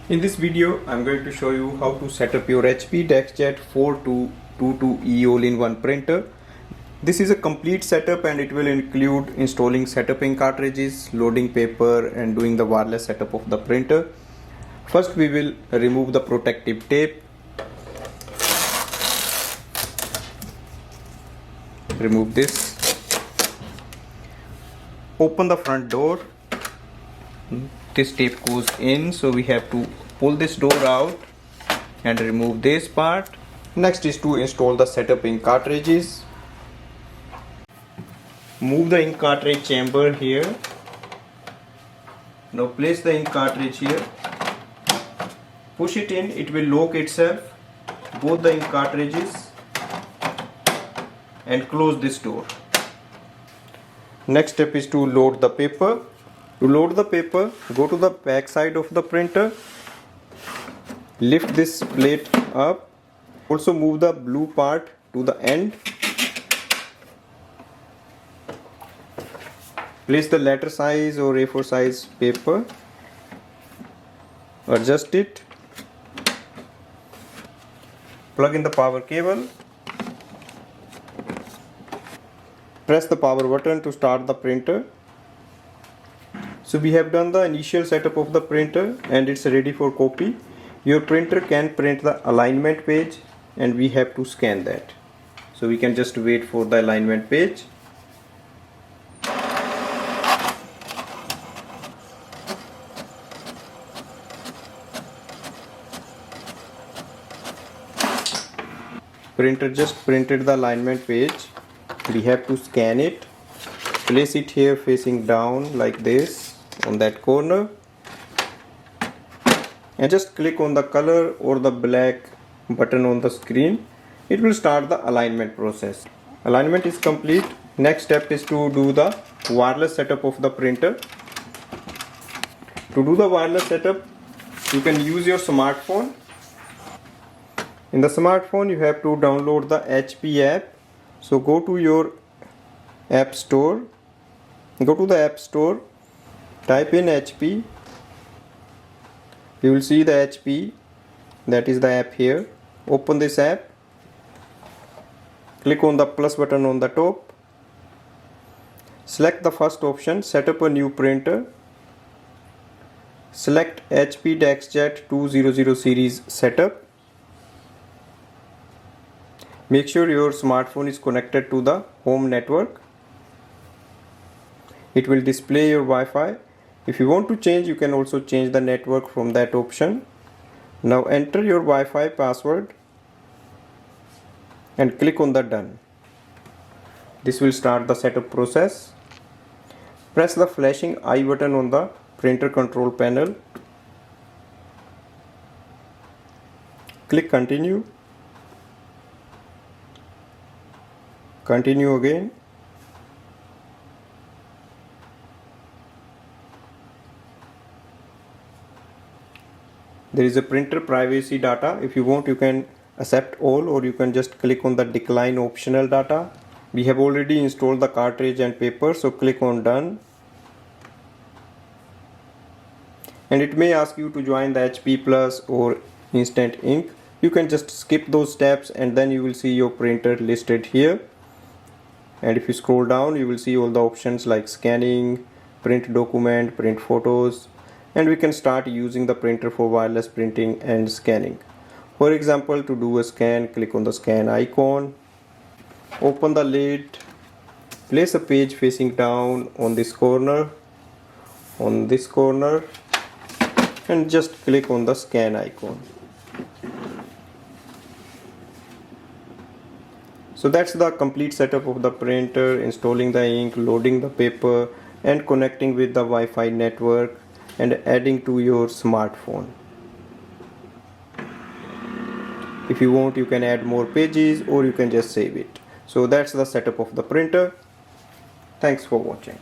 In this video, I'm going to show you how to set up your HP DeskJet 4222e all-in-one printer. This is a complete setup and it will include installing setuping cartridges, loading paper and doing the wireless setup of the printer. First we will remove the protective tape. Remove this. Open the front door. This tape goes in, so we have to pull this door out and remove this part. Next is to install the setup ink cartridges. Move the ink cartridge chamber here. Now place the ink cartridge here. Push it in, it will lock itself, both the ink cartridges, and close this door. Next step is to load the paper. To load the paper, go to the back side of the printer, lift this plate up, also move the blue part to the end, place the letter size or A4 size paper, adjust it, plug in the power cable, press the power button to start the printer. So we have done the initial setup of the printer and it's ready for copy. Your printer can print the alignment page and we have to scan that. So we can just wait for the alignment page. Printer just printed the alignment page. We have to scan it. Place it here facing down like this on that corner and just click on the color or the black button on the screen. It will start the alignment process. Alignment is complete. Next step is to do the wireless setup of the printer. To do the wireless setup, you can use your smartphone. In the smartphone you have to download the HP app. So go to your app store. Go to the app store, type in HP, you will see the HP, that is the app here. Open this app, click on the plus button on the top, select the first option, set up a new printer, select HP DeskJet 200 series setup. Make sure your smartphone is connected to the home network. It will display your Wi-Fi. If you want to change, you can also change the network from that option. Now enter your Wi-Fi password and click on the done. This will start the setup process. Press the flashing I button on the printer control panel. Click continue. Continue again. There is a printer privacy data. If you want, you can accept all or you can just click on the decline optional data. We have already installed the cartridge and paper, so click on done. And it may ask you to join the HP Plus or Instant Ink. You can just skip those steps and then you will see your printer listed here. And if you scroll down, you will see all the options like scanning, print document, print photos. And we can start using the printer for wireless printing and scanning. For example, to do a scan, click on the scan icon, open the lid, place a page facing down on this corner, and just click on the scan icon. So that's the complete setup of the printer, installing the ink, loading the paper and connecting with the Wi-Fi network and adding to your smartphone. If you want, you can add more pages or you can just save it. So that's the setup of the printer. Thanks for watching.